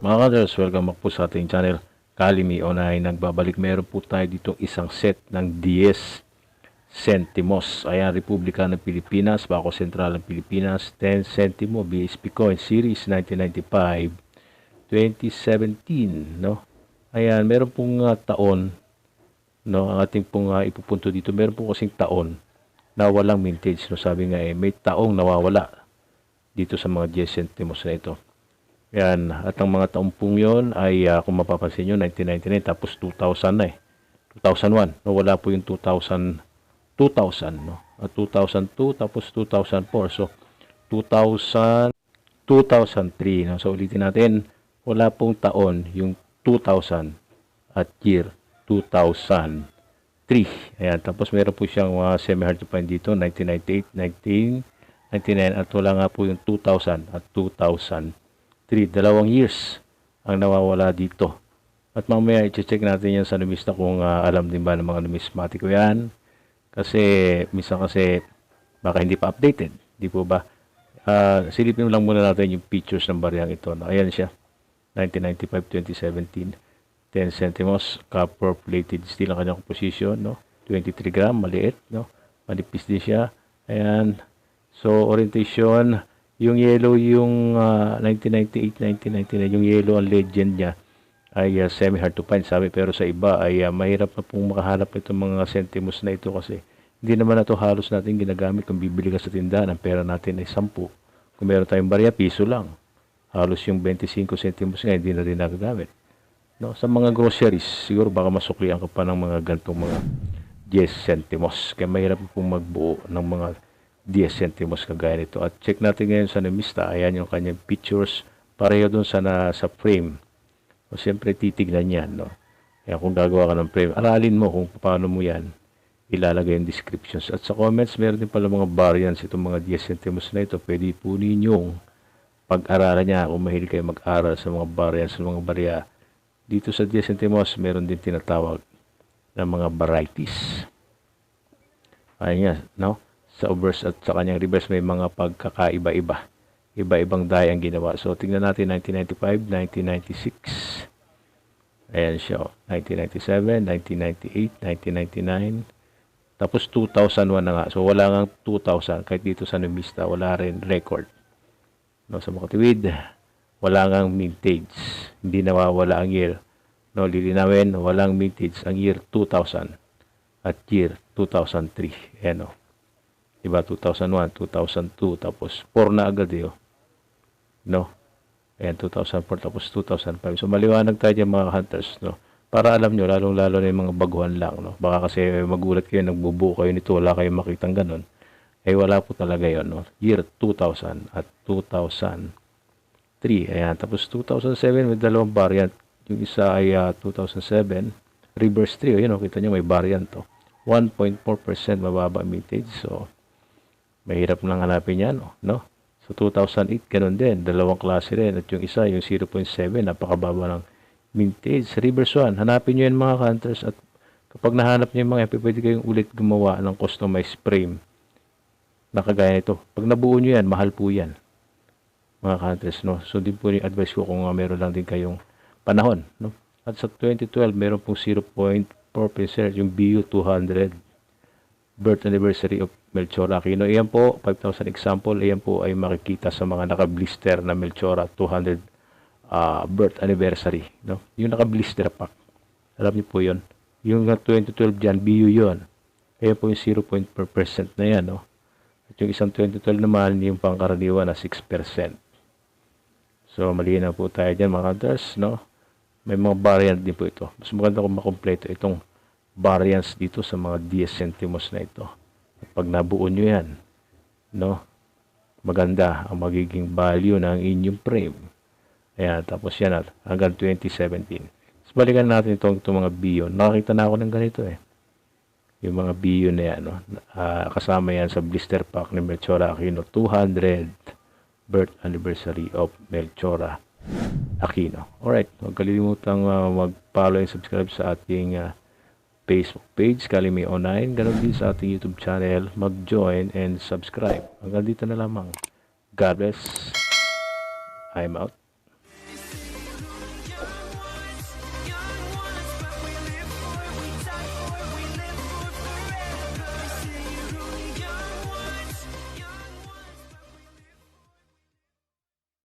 Mga ka-Andres, welcome back po sa ating channel. Kalimi Onay nagbabalik. Meron po tayo dito isang set ng 10 centimos. Ayan, Republika ng Pilipinas, Bangko Sentral ng Pilipinas, 10 centimo BSP Coin Series 1995, 2017, no? Ayan, meron pong taon, no? Ang ating pong ipupunto dito, meron pong kasing taon na walang mintage, no? Sabi nga may taong nawawala dito sa mga 10 centimos na ito. Yan, at ang mga taong pong yun ay kung mapapansin nyo, 1999 tapos 2000 na 2001, no? Wala po yung 2000, no? At 2002 tapos 2004, so 2000, 2003, no? So ulitin natin, wala pong taon yung 2000 at year 2003. Ayan, tapos meron po siyang semi-hard to find dito, 1998, 1999, at wala nga po yung 2000 at 2003. 2 years ang nawawala dito. At mamaya i-check natin yan sa numista kung alam din ba ng mga numismatiko yan. Kasi minsan kasi baka hindi pa updated. Di po ba? Silipin lang muna natin yung features ng bariyang ito. Ayan siya. 1995-2017. 10 centimos. Copper plated steel ang kanyang composition. No? 23 gram. Maliit. No? Manipis din siya. Ayan. So orientation. Yung yellow, yung 1998, 1999, yung yellow ang legend niya ay semi-hard to find, sabi. Pero sa iba ay mahirap na pong makahanap itong mga centimos na ito kasi hindi naman na ito halos natin ginagamit. Kung bibili ka sa tindahan, ang pera natin ay 10. Kung meron tayong barya, piso lang. Halos yung 25 centimos nga, hindi na rin nagagamit. No? Sa mga groceries, siguro baka masuklian ka pa ng mga gantong mga 10 centimos. Kaya mahirap pong magbuo ng mga 10 centimos kagaya nito. At check natin ngayon sa numista. Ayan yung kanyang pictures. Pareho dun sa frame. O siyempre titignan yan. No? Kaya kung gagawa ka ng frame, aralin mo kung paano mo yan ilalagay yung descriptions. At sa comments, meron din pala mga variants itong mga 10 centimos na ito. Pwede po ninyong pag-aralan niya kung mahilig kayo mag-aral sa mga variants, sa mga barya. Dito sa 10 centimos, meron din tinatawag na mga varieties. Ayan nga, no? Sa obverse at sa kanyang reverse may mga pagkakaiba-iba. Iba-ibang die ang ginawa. So, tingnan natin 1995, 1996. Ayan siya. 1997, 1998, 1999. Tapos 2001 na nga. So, wala nga 2000. Kahit dito sa numista, wala rin record. No, sa makatiwid, wala nga mintage. Hindi nawawala ang year. No, lilinawin, walang mintage ang year 2000 at year 2003. Ayan o. Diba, 2001, 2002, tapos 4 na agad yun. No? Ayan, 2004, tapos 2005. So, maliwanag tayo dyan mga hunters, no? Para alam nyo, lalong-lalo na yung mga baguhan lang, no? Baka kasi magulat kayo, nagbubuo kayo nito, wala kayong makitang ganun. Eh, wala po talaga yun, no? Year 2000 at 2003. Ayan, tapos 2007, may dalawang variant. Yung isa ay 2007, reverse 3. Yun, no? Kita nyo, may variant to. 1.4% mababa mintage. So, mahirap lang hanapin yan, no? So, 2008, ganun din. Dalawang klase rin. At yung isa, yung 0.7, napakababa ng mintage. Reverse 1, hanapin nyo yan mga hunters. At kapag nahanap nyo yung mga yan, pwede kayong ulit gumawa ng customized frame na kagaya nito. Pag nabuo nyo yan, mahal po yan, mga hunters, no? So, din po yung advice ko kung meron lang din kayong panahon, no? At sa 2012, meron pong 0.4% yung BU200. Birth anniversary of Melchora Aquino. Iyan po, 5,000 example. Iyan po ay makikita sa mga naka-blister na Melchora 200 birth anniversary. No? Yung naka-blister pack. Alam niyo po yun. Yung 2012 dyan, BU yun. Iyan po yung 0.4% na yan. No? At yung isang 2012 naman, yung pangkaraniwan na 6%. So, mali na po tayo dyan mga hunters. No? May mga variant din po ito. Mas maganda kung makompleto itong variance dito sa mga 10 centimos na ito. Pag nabuo nyo yan, no, maganda ang magiging value ng inyong frame. Ayan, tapos yan hanggang 2017. So, balikan natin itong mga BU. Nakakita na ako ng ganito yung mga BU na yan, no? Kasama yan sa blister pack ni Melchora Aquino 200 birth anniversary of Melchora Aquino. Alright, huwag kalimutang mag-follow and subscribe sa ating Facebook page, Kalimi Online. Ganon din sa ating YouTube channel. Mag-join and subscribe. Hanggang dito na lamang. God bless. I'm out.